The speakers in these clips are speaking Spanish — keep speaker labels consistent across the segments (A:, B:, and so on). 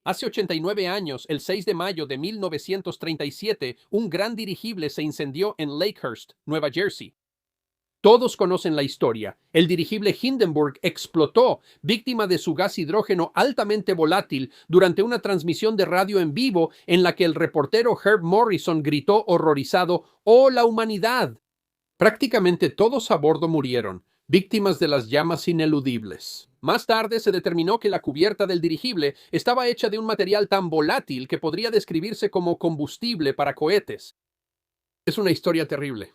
A: Hace 89 años, el 6 de mayo de 1937, un gran dirigible se incendió en Lakehurst, Nueva Jersey. Todos conocen la historia. El dirigible Hindenburg explotó, víctima de su gas hidrógeno altamente volátil, durante una transmisión de radio en vivo en la que el reportero Herb Morrison gritó horrorizado: ¡Oh, la humanidad! Prácticamente todos a bordo murieron, víctimas de las llamas ineludibles. Más tarde se determinó que la cubierta del dirigible estaba hecha de un material tan volátil que podría describirse como combustible para cohetes. Es una historia terrible.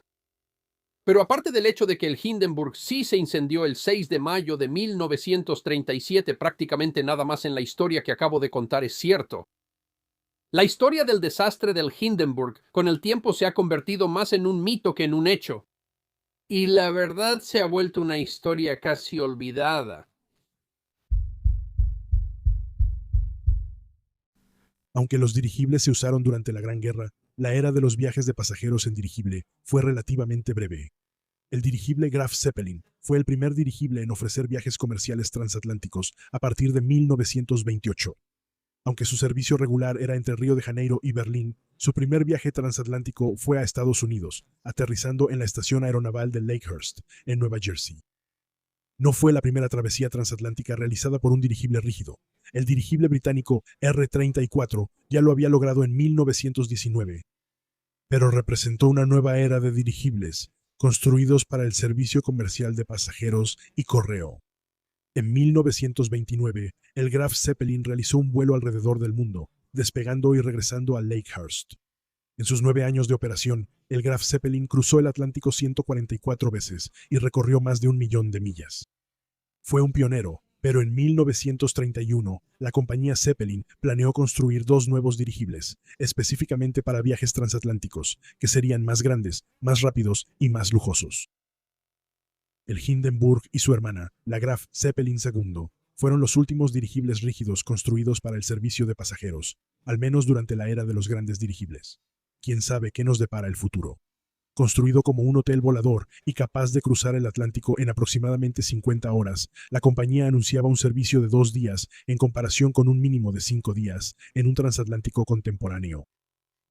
A: Pero aparte del hecho de que el Hindenburg sí se incendió el 6 de mayo de 1937, prácticamente nada más en la historia que acabo de contar es cierto. La historia del desastre del Hindenburg con el tiempo se ha convertido más en un mito que en un hecho. Y la verdad se ha vuelto una historia casi olvidada.
B: Aunque los dirigibles se usaron durante la Gran Guerra, la era de los viajes de pasajeros en dirigible fue relativamente breve. El dirigible Graf Zeppelin fue el primer dirigible en ofrecer viajes comerciales transatlánticos a partir de 1928. Aunque su servicio regular era entre Río de Janeiro y Berlín, su primer viaje transatlántico fue a Estados Unidos, aterrizando en la estación aeronaval de Lakehurst, en Nueva Jersey. No fue la primera travesía transatlántica realizada por un dirigible rígido. El dirigible británico R-34 ya lo había logrado en 1919, pero representó una nueva era de dirigibles, construidos para el servicio comercial de pasajeros y correo. En 1929, el Graf Zeppelin realizó un vuelo alrededor del mundo, despegando y regresando a Lakehurst. En sus 9 años de operación, el Graf Zeppelin cruzó el Atlántico 144 veces y recorrió más de 1.000.000 de millas. Fue un pionero, pero en 1931, la compañía Zeppelin planeó construir 2 nuevos dirigibles, específicamente para viajes transatlánticos, que serían más grandes, más rápidos y más lujosos. El Hindenburg y su hermana, la Graf Zeppelin II, fueron los últimos dirigibles rígidos construidos para el servicio de pasajeros, al menos durante la era de los grandes dirigibles. ¿Quién sabe qué nos depara el futuro? Construido como un hotel volador y capaz de cruzar el Atlántico en aproximadamente 50 horas, la compañía anunciaba un servicio de 2 días en comparación con un mínimo de 5 días en un transatlántico contemporáneo.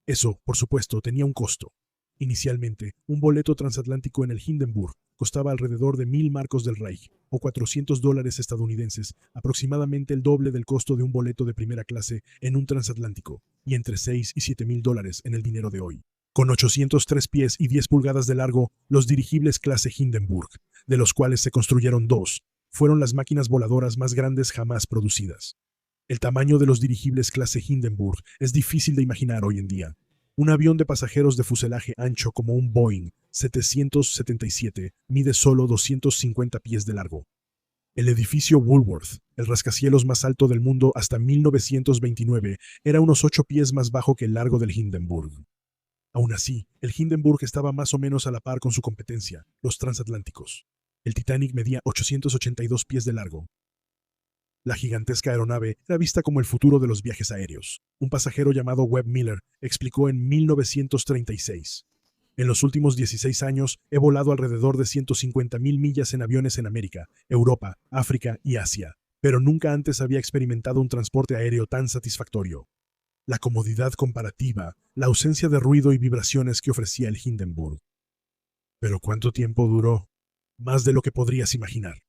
B: Eso, por supuesto, tenía un costo. Inicialmente, un boleto transatlántico en el Hindenburg costaba alrededor de 1.000 marcos del Reich, o $400 estadounidenses, aproximadamente el doble del costo de un boleto de primera clase en un transatlántico, y entre 6 y 7.000 dólares en el dinero de hoy. Con 803 pies y 10 pulgadas de largo, los dirigibles clase Hindenburg, de los cuales se construyeron 2, fueron las máquinas voladoras más grandes jamás producidas. El tamaño de los dirigibles clase Hindenburg es difícil de imaginar hoy en día. Un avión de pasajeros de fuselaje ancho como un Boeing 777 mide solo 250 pies de largo. El edificio Woolworth, el rascacielos más alto del mundo hasta 1929, era unos 8 pies más bajo que el largo del Hindenburg. Aún así, el Hindenburg estaba más o menos a la par con su competencia, los transatlánticos. El Titanic medía 882 pies de largo. La gigantesca aeronave era vista como el futuro de los viajes aéreos. Un pasajero llamado Webb Miller explicó en 1936. En los últimos 16 años he volado alrededor de 150.000 millas en aviones en América, Europa, África y Asia, pero nunca antes había experimentado un transporte aéreo tan satisfactorio. La comodidad comparativa, la ausencia de ruido y vibraciones que ofrecía el Hindenburg. ¿Pero cuánto tiempo duró? Más de lo que podrías imaginar.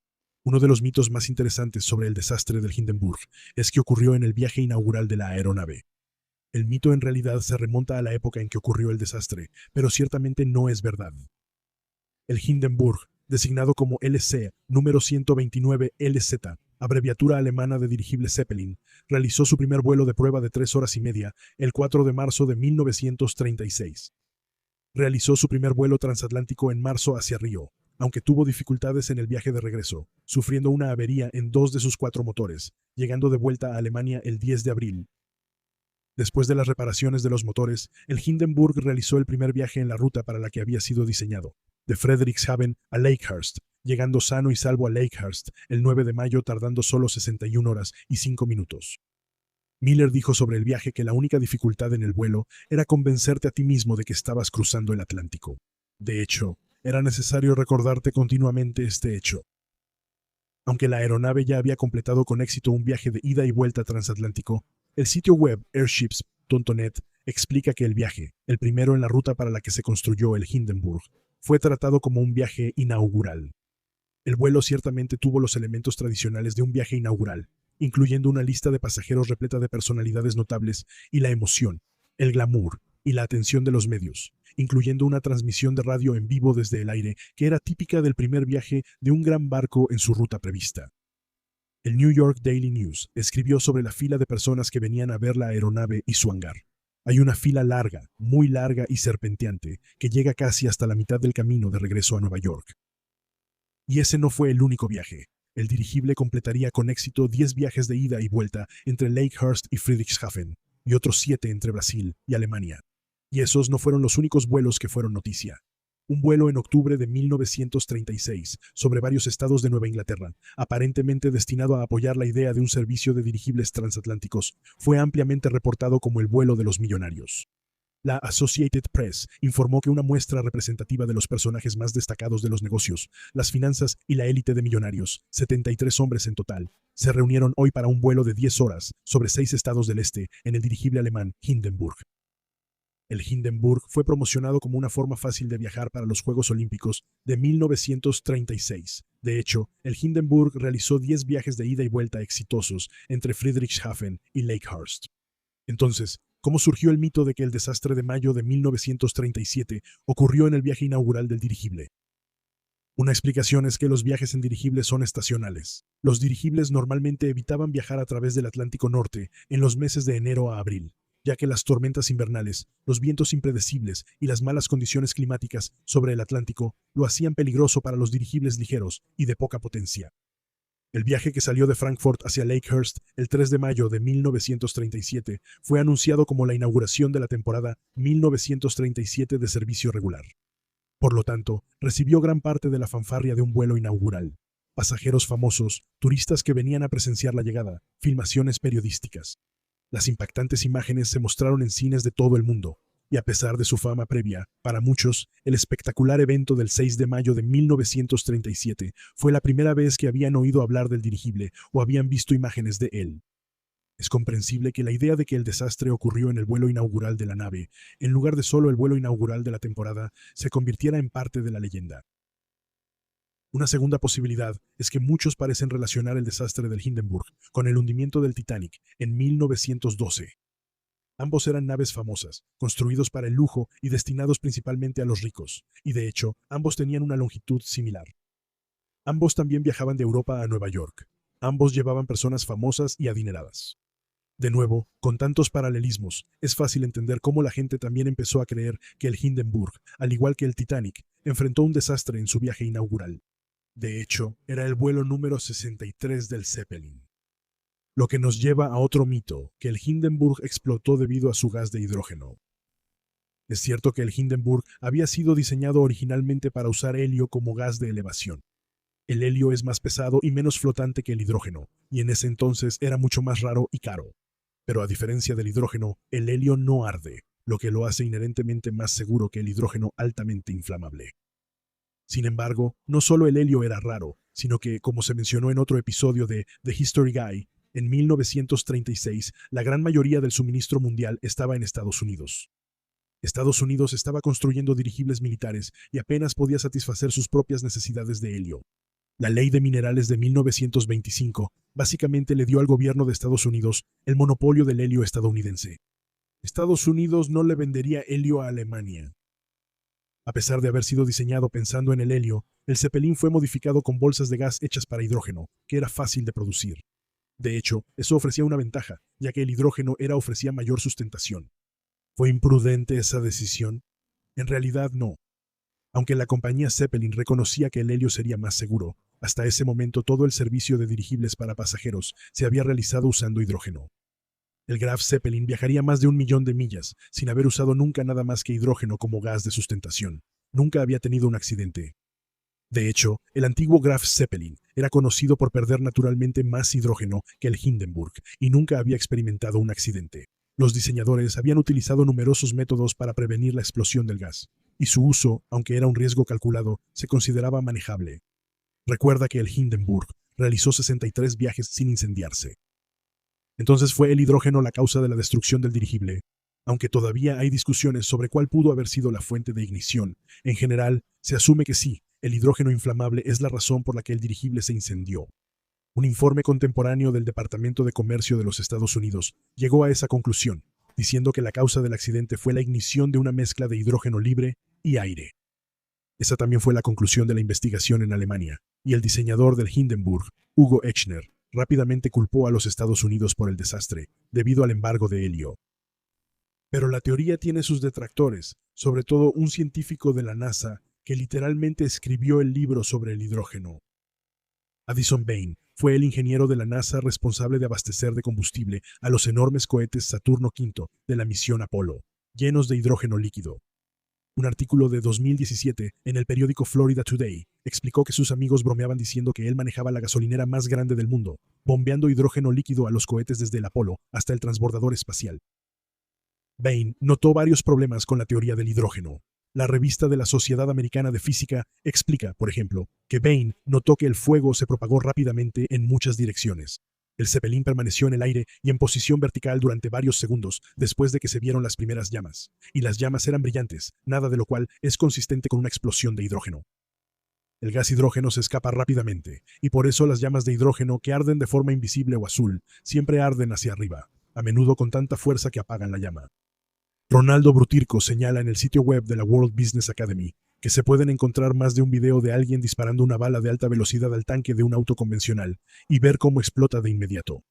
B: Uno de los mitos más interesantes sobre el desastre del Hindenburg es que ocurrió en el viaje inaugural de la aeronave. El mito en realidad se remonta a la época en que ocurrió el desastre, pero ciertamente no es verdad. El Hindenburg, designado como LC número 129 LZ, abreviatura alemana de dirigible Zeppelin, realizó su primer vuelo de prueba de 3 horas y media el 4 de marzo de 1936. Realizó su primer vuelo transatlántico en marzo hacia Río, aunque tuvo dificultades en el viaje de regreso, sufriendo una avería en 2 de sus 4 motores, llegando de vuelta a Alemania el 10 de abril. Después de las reparaciones de los motores, el Hindenburg realizó el primer viaje en la ruta para la que había sido diseñado, de Frederikshavn a Lakehurst, llegando sano y salvo a Lakehurst el 9 de mayo tardando solo 61 horas y 5 minutos. Miller dijo sobre el viaje que la única dificultad en el vuelo era convencerte a ti mismo de que estabas cruzando el Atlántico. De hecho, era necesario recordarte continuamente este hecho. Aunque la aeronave ya había completado con éxito un viaje de ida y vuelta transatlántico, El sitio web airships.net explica que el viaje, el primero en la ruta para la que se construyó el Hindenburg, fue tratado como un viaje inaugural. El vuelo ciertamente tuvo los elementos tradicionales de un viaje inaugural, incluyendo una lista de pasajeros repleta de personalidades notables y la emoción, el glamour y la atención de los medios, incluyendo una transmisión de radio en vivo desde el aire que era típica del primer viaje de un gran barco en su ruta prevista. El New York Daily News escribió sobre la fila de personas que venían a ver la aeronave y su hangar. Hay una fila larga, muy larga y serpenteante, que llega casi hasta la mitad del camino de regreso a Nueva York. Y ese no fue el único viaje. El dirigible completaría con éxito 10 viajes de ida y vuelta entre Lakehurst y Friedrichshafen, y otros 7 entre Brasil y Alemania. Y esos no fueron los únicos vuelos que fueron noticia. Un vuelo en octubre de 1936 sobre varios estados de Nueva Inglaterra, aparentemente destinado a apoyar la idea de un servicio de dirigibles transatlánticos, fue ampliamente reportado como el vuelo de los millonarios. La Associated Press informó que una muestra representativa de los personajes más destacados de los negocios, las finanzas y la élite de millonarios, 73 hombres en total, se reunieron hoy para un vuelo de 10 horas sobre 6 estados del este en el dirigible alemán Hindenburg. El Hindenburg fue promocionado como una forma fácil de viajar para los Juegos Olímpicos de 1936. De hecho, el Hindenburg realizó 10 viajes de ida y vuelta exitosos entre Friedrichshafen y Lakehurst. Entonces, ¿cómo surgió el mito de que el desastre de mayo de 1937 ocurrió en el viaje inaugural del dirigible? Una explicación es que los viajes en dirigibles son estacionales. Los dirigibles normalmente evitaban viajar a través del Atlántico Norte en los meses de enero a abril, ya que las tormentas invernales, los vientos impredecibles y las malas condiciones climáticas sobre el Atlántico lo hacían peligroso para los dirigibles ligeros y de poca potencia. El viaje que salió de Frankfurt hacia Lakehurst el 3 de mayo de 1937 fue anunciado como la inauguración de la temporada 1937 de servicio regular. Por lo tanto, recibió gran parte de la fanfarria de un vuelo inaugural. Pasajeros famosos, turistas que venían a presenciar la llegada, filmaciones periodísticas. Las impactantes imágenes se mostraron en cines de todo el mundo, y a pesar de su fama previa, para muchos, el espectacular evento del 6 de mayo de 1937 fue la primera vez que habían oído hablar del dirigible o habían visto imágenes de él. Es comprensible que la idea de que el desastre ocurrió en el vuelo inaugural de la nave, en lugar de solo el vuelo inaugural de la temporada, se convirtiera en parte de la leyenda. Una segunda posibilidad es que muchos parecen relacionar el desastre del Hindenburg con el hundimiento del Titanic en 1912. Ambos eran naves famosas, construidos para el lujo y destinados principalmente a los ricos, y de hecho, ambos tenían una longitud similar. Ambos también viajaban de Europa a Nueva York. Ambos llevaban personas famosas y adineradas. De nuevo, con tantos paralelismos, es fácil entender cómo la gente también empezó a creer que el Hindenburg, al igual que el Titanic, enfrentó un desastre en su viaje inaugural. De hecho, era el vuelo número 63 del Zeppelin. Lo que nos lleva a otro mito, que el Hindenburg explotó debido a su gas de hidrógeno. Es cierto que el Hindenburg había sido diseñado originalmente para usar helio como gas de elevación. El helio es más pesado y menos flotante que el hidrógeno, y en ese entonces era mucho más raro y caro. Pero a diferencia del hidrógeno, el helio no arde, lo que lo hace inherentemente más seguro que el hidrógeno altamente inflamable. Sin embargo, no solo el helio era raro, sino que, como se mencionó en otro episodio de The History Guy, en 1936, la gran mayoría del suministro mundial estaba en Estados Unidos. Estados Unidos estaba construyendo dirigibles militares y apenas podía satisfacer sus propias necesidades de helio. La Ley de Minerales de 1925 básicamente le dio al gobierno de Estados Unidos el monopolio del helio estadounidense. Estados Unidos no le vendería helio a Alemania. A pesar de haber sido diseñado pensando en el helio, el Zeppelin fue modificado con bolsas de gas hechas para hidrógeno, que era fácil de producir. De hecho, eso ofrecía una ventaja, ya que el hidrógeno ofrecía mayor sustentación. ¿Fue imprudente esa decisión? En realidad no. Aunque la compañía Zeppelin reconocía que el helio sería más seguro, hasta ese momento todo el servicio de dirigibles para pasajeros se había realizado usando hidrógeno. El Graf Zeppelin viajaría más de 1.000.000 de millas, sin haber usado nunca nada más que hidrógeno como gas de sustentación. Nunca había tenido un accidente. De hecho, el antiguo Graf Zeppelin era conocido por perder naturalmente más hidrógeno que el Hindenburg y nunca había experimentado un accidente. Los diseñadores habían utilizado numerosos métodos para prevenir la explosión del gas, y su uso, aunque era un riesgo calculado, se consideraba manejable. Recuerda que el Hindenburg realizó 63 viajes sin incendiarse. Entonces fue el hidrógeno la causa de la destrucción del dirigible. Aunque todavía hay discusiones sobre cuál pudo haber sido la fuente de ignición, en general se asume que sí, el hidrógeno inflamable es la razón por la que el dirigible se incendió. Un informe contemporáneo del Departamento de Comercio de los Estados Unidos llegó a esa conclusión, diciendo que la causa del accidente fue la ignición de una mezcla de hidrógeno libre y aire. Esa también fue la conclusión de la investigación en Alemania, y el diseñador del Hindenburg, Hugo Echner, rápidamente culpó a los Estados Unidos por el desastre, debido al embargo de helio. Pero la teoría tiene sus detractores, sobre todo un científico de la NASA que literalmente escribió el libro sobre el hidrógeno. Addison Bain fue el ingeniero de la NASA responsable de abastecer de combustible a los enormes cohetes Saturno V de la misión Apolo, llenos de hidrógeno líquido. Un artículo de 2017 en el periódico Florida Today explicó que sus amigos bromeaban diciendo que él manejaba la gasolinera más grande del mundo, bombeando hidrógeno líquido a los cohetes desde el Apolo hasta el transbordador espacial. Bain notó varios problemas con la teoría del hidrógeno. La revista de la Sociedad Americana de Física explica, por ejemplo, que Bain notó que el fuego se propagó rápidamente en muchas direcciones. El Zeppelin permaneció en el aire y en posición vertical durante varios segundos después de que se vieron las primeras llamas, y las llamas eran brillantes, nada de lo cual es consistente con una explosión de hidrógeno. El gas hidrógeno se escapa rápidamente, y por eso las llamas de hidrógeno que arden de forma invisible o azul siempre arden hacia arriba, a menudo con tanta fuerza que apagan la llama. Ronaldo Brutirco señala en el sitio web de la World Business Academy que se pueden encontrar más de un video de alguien disparando una bala de alta velocidad al tanque de un auto convencional y ver cómo explota de inmediato.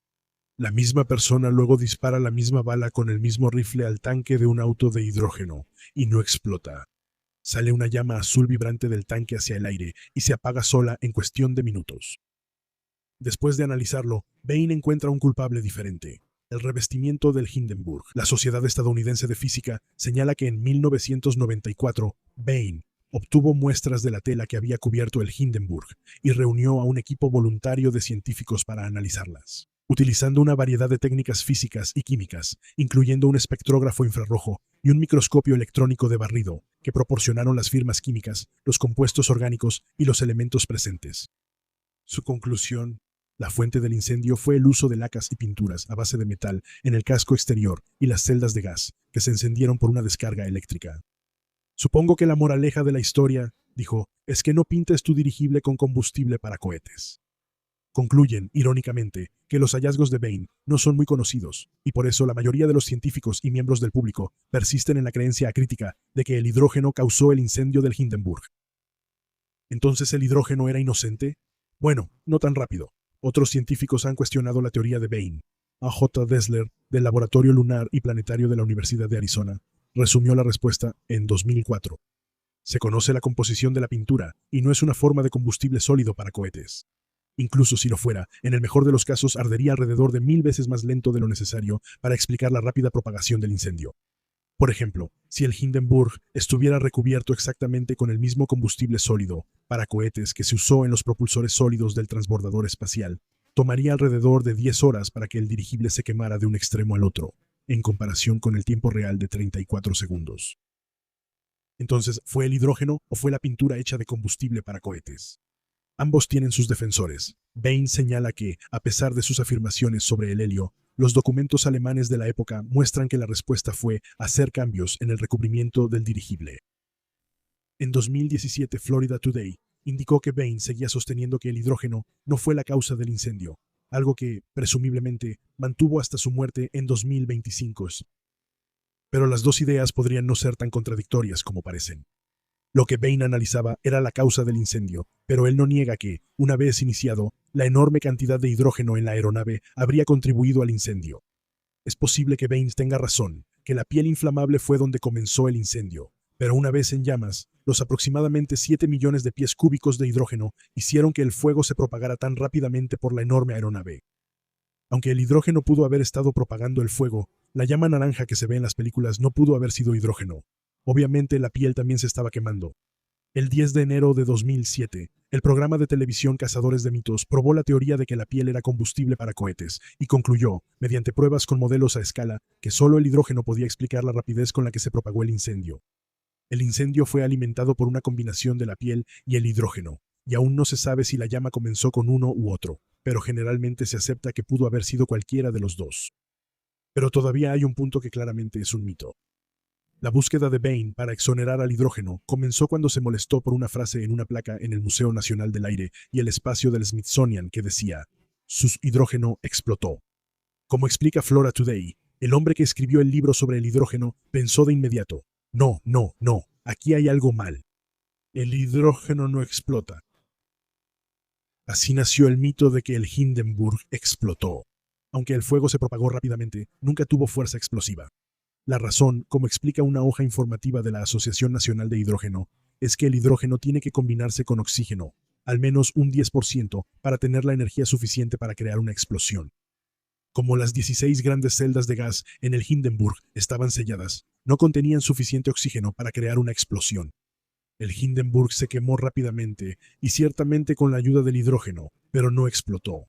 B: La misma persona luego dispara la misma bala con el mismo rifle al tanque de un auto de hidrógeno y no explota. Sale una llama azul vibrante del tanque hacia el aire y se apaga sola en cuestión de minutos. Después de analizarlo, Bain encuentra un culpable diferente. El revestimiento del Hindenburg. La Sociedad Estadounidense de Física señala que en 1994, Bain obtuvo muestras de la tela que había cubierto el Hindenburg y reunió a un equipo voluntario de científicos para analizarlas. Utilizando una variedad de técnicas físicas y químicas, incluyendo un espectrógrafo infrarrojo y un microscopio electrónico de barrido, que proporcionaron las firmas químicas, los compuestos orgánicos y los elementos presentes. Su conclusión: la fuente del incendio fue el uso de lacas y pinturas a base de metal en el casco exterior y las celdas de gas, que se encendieron por una descarga eléctrica. Supongo que la moraleja de la historia, dijo, es que no pintes tu dirigible con combustible para cohetes. Concluyen, irónicamente, que los hallazgos de Bain no son muy conocidos, y por eso la mayoría de los científicos y miembros del público persisten en la creencia acrítica de que el hidrógeno causó el incendio del Hindenburg. ¿Entonces el hidrógeno era inocente? Bueno, no tan rápido. Otros científicos han cuestionado la teoría de Bain. A. J. Dessler, del Laboratorio Lunar y Planetario de la Universidad de Arizona, resumió la respuesta en 2004. Se conoce la composición de la pintura y no es una forma de combustible sólido para cohetes. Incluso si lo fuera, en el mejor de los casos ardería alrededor de 1000 veces más lento de lo necesario para explicar la rápida propagación del incendio. Por ejemplo, si el Hindenburg estuviera recubierto exactamente con el mismo combustible sólido para cohetes que se usó en los propulsores sólidos del transbordador espacial, tomaría alrededor de 10 horas para que el dirigible se quemara de un extremo al otro, en comparación con el tiempo real de 34 segundos. Entonces, ¿fue el hidrógeno o fue la pintura hecha de combustible para cohetes? Ambos tienen sus defensores. Bain señala que, a pesar de sus afirmaciones sobre el helio, los documentos alemanes de la época muestran que la respuesta fue hacer cambios en el recubrimiento del dirigible. En 2017, Florida Today indicó que Bain seguía sosteniendo que el hidrógeno no fue la causa del incendio, algo que, presumiblemente, mantuvo hasta su muerte en 2025. Pero las dos ideas podrían no ser tan contradictorias como parecen. Lo que Bain analizaba era la causa del incendio, pero él no niega que, una vez iniciado, la enorme cantidad de hidrógeno en la aeronave habría contribuido al incendio. Es posible que Bain tenga razón, que la piel inflamable fue donde comenzó el incendio, pero una vez en llamas, los aproximadamente 7 millones de pies cúbicos de hidrógeno hicieron que el fuego se propagara tan rápidamente por la enorme aeronave. Aunque el hidrógeno pudo haber estado propagando el fuego, la llama naranja que se ve en las películas no pudo haber sido hidrógeno. Obviamente la piel también se estaba quemando. El 10 de enero de 2007, el programa de televisión Cazadores de Mitos probó la teoría de que la piel era combustible para cohetes y concluyó, mediante pruebas con modelos a escala, que solo el hidrógeno podía explicar la rapidez con la que se propagó el incendio. El incendio fue alimentado por una combinación de la piel y el hidrógeno, y aún no se sabe si la llama comenzó con uno u otro, pero generalmente se acepta que pudo haber sido cualquiera de los dos. Pero todavía hay un punto que claramente es un mito. La búsqueda de Bain para exonerar al hidrógeno comenzó cuando se molestó por una frase en una placa en el Museo Nacional del Aire y el Espacio del Smithsonian que decía, «Su hidrógeno explotó». Como explica Flora Today, el hombre que escribió el libro sobre el hidrógeno pensó de inmediato, no, aquí hay algo mal. El hidrógeno no explota. Así nació el mito de que el Hindenburg explotó. Aunque el fuego se propagó rápidamente, nunca tuvo fuerza explosiva. La razón, como explica una hoja informativa de la Asociación Nacional de Hidrógeno, es que el hidrógeno tiene que combinarse con oxígeno, al menos un 10%, para tener la energía suficiente para crear una explosión. Como las 16 grandes celdas de gas en el Hindenburg estaban selladas, no contenían suficiente oxígeno para crear una explosión. El Hindenburg se quemó rápidamente y ciertamente con la ayuda del hidrógeno, pero no explotó.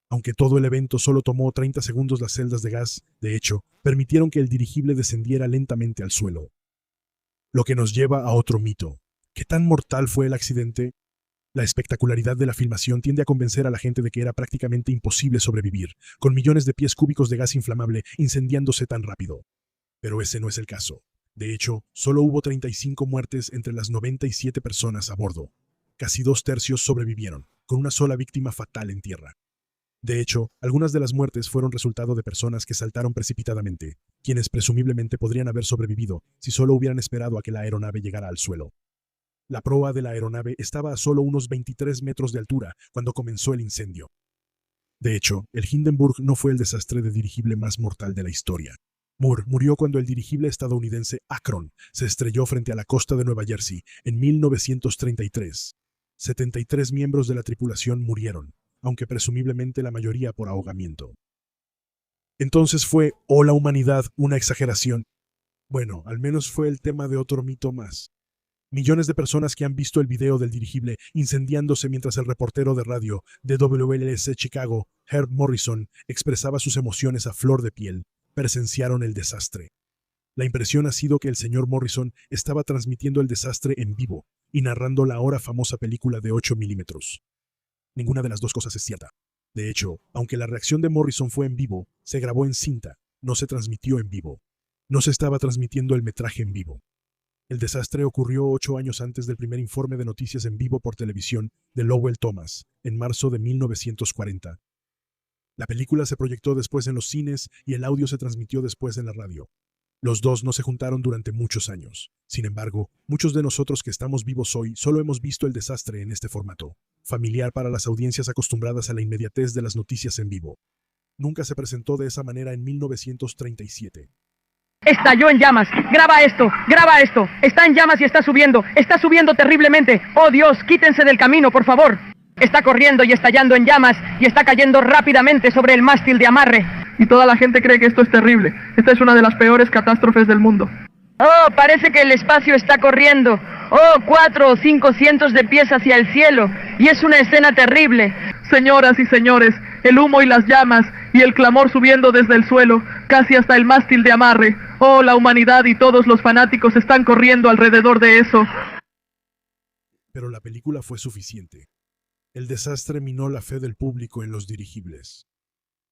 B: Aunque todo el evento solo tomó 30 segundos, las celdas de gas, de hecho, permitieron que el dirigible descendiera lentamente al suelo. Lo que nos lleva a otro mito. ¿Qué tan mortal fue el accidente? La espectacularidad de la filmación tiende a convencer a la gente de que era prácticamente imposible sobrevivir, con millones de pies cúbicos de gas inflamable incendiándose tan rápido. Pero ese no es el caso. De hecho, solo hubo 35 muertes entre las 97 personas a bordo. Casi 2/3 sobrevivieron, con una sola víctima fatal en tierra. De hecho, algunas de las muertes fueron resultado de personas que saltaron precipitadamente, quienes presumiblemente podrían haber sobrevivido si solo hubieran esperado a que la aeronave llegara al suelo. La proa de la aeronave estaba a solo unos 23 metros de altura cuando comenzó el incendio. De hecho, el Hindenburg no fue el desastre de dirigible más mortal de la historia. Moore murió cuando el dirigible estadounidense Akron se estrelló frente a la costa de Nueva Jersey en 1933. 73 miembros de la tripulación murieron, aunque presumiblemente la mayoría por ahogamiento. Entonces ¿fue, o la humanidad, una exageración? Bueno, al menos fue el tema de otro mito más. Millones de personas que han visto el video del dirigible incendiándose mientras el reportero de radio de WLS Chicago, Herb Morrison, expresaba sus emociones a flor de piel, presenciaron el desastre. La impresión ha sido que el señor Morrison estaba transmitiendo el desastre en vivo y narrando la ahora famosa película de 8 milímetros. Ninguna de las dos cosas es cierta. De hecho, aunque la reacción de Morrison fue en vivo, se grabó en cinta, no se transmitió en vivo. No se estaba transmitiendo el metraje en vivo. El desastre ocurrió 8 años antes del primer informe de noticias en vivo por televisión de Lowell Thomas, en marzo de 1940. La película se proyectó después en los cines y el audio se transmitió después en la radio. Los dos no se juntaron durante muchos años. Sin embargo, muchos de nosotros que estamos vivos hoy solo hemos visto el desastre en este formato, familiar para las audiencias acostumbradas a la inmediatez de las noticias en vivo. Nunca se presentó de esa manera en 1937.
C: Estalló en llamas. Graba esto. Está en llamas y está subiendo terriblemente. Oh Dios, quítense del camino, por favor. Está corriendo y estallando en llamas y está cayendo rápidamente sobre el mástil de amarre.
D: Y toda la gente cree que esto es terrible. Esta es una de las peores catástrofes del mundo.
C: Oh, parece que el espacio está corriendo. Oh, 4 o 5 cientos de pies hacia el cielo. Y es una escena terrible.
D: Señoras y señores, el humo y las llamas y el clamor subiendo desde el suelo, casi hasta el mástil de amarre. Oh, la humanidad y todos los fanáticos están corriendo alrededor de eso.
B: Pero la película fue suficiente. El desastre minó la fe del público en los dirigibles.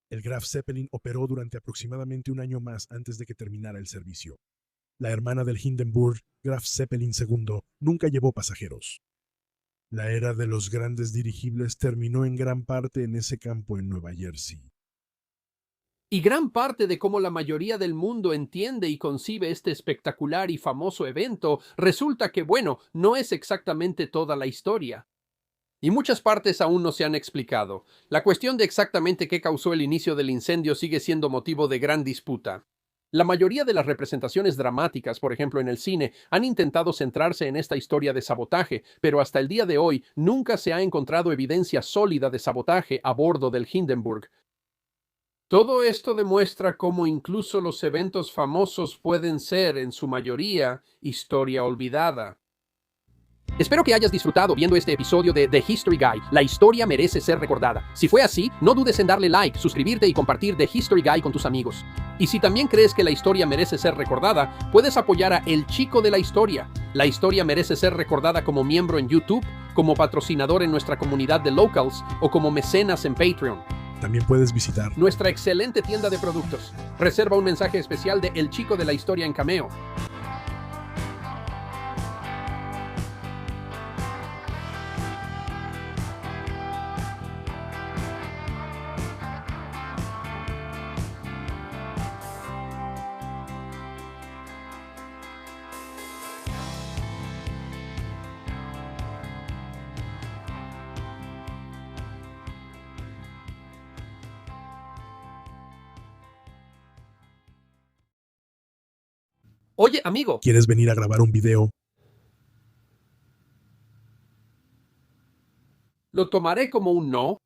B: El Graf Zeppelin operó durante aproximadamente un año más antes de que terminara el servicio. La hermana del Hindenburg, Graf Zeppelin II, nunca llevó pasajeros. La era de los grandes dirigibles terminó en gran parte en ese campo en Nueva Jersey.
A: Y gran parte de cómo la mayoría del mundo entiende y concibe este espectacular y famoso evento resulta que, bueno, no es exactamente toda la historia. Y muchas partes aún no se han explicado. La cuestión de exactamente qué causó el inicio del incendio sigue siendo motivo de gran disputa. La mayoría de las representaciones dramáticas, por ejemplo en el cine, han intentado centrarse en esta historia de sabotaje, pero hasta el día de hoy nunca se ha encontrado evidencia sólida de sabotaje a bordo del Hindenburg. Todo esto demuestra cómo incluso los eventos famosos pueden ser, en su mayoría, historia olvidada. Espero que hayas disfrutado viendo este episodio de The History Guy. La historia merece ser recordada. Si fue así, no dudes en darle like, suscribirte y compartir The History Guy con tus amigos. Y si también crees que la historia merece ser recordada, puedes apoyar a El Chico de la Historia. La historia merece ser recordada como miembro en YouTube, como patrocinador en nuestra comunidad de Locals o como mecenas en Patreon.
B: También puedes visitar
A: Nuestra excelente tienda de productos. Reserva un mensaje especial de El Chico de la Historia en Cameo. Oye, amigo,
B: ¿Quieres venir a grabar un video?
A: lo tomaré como un no.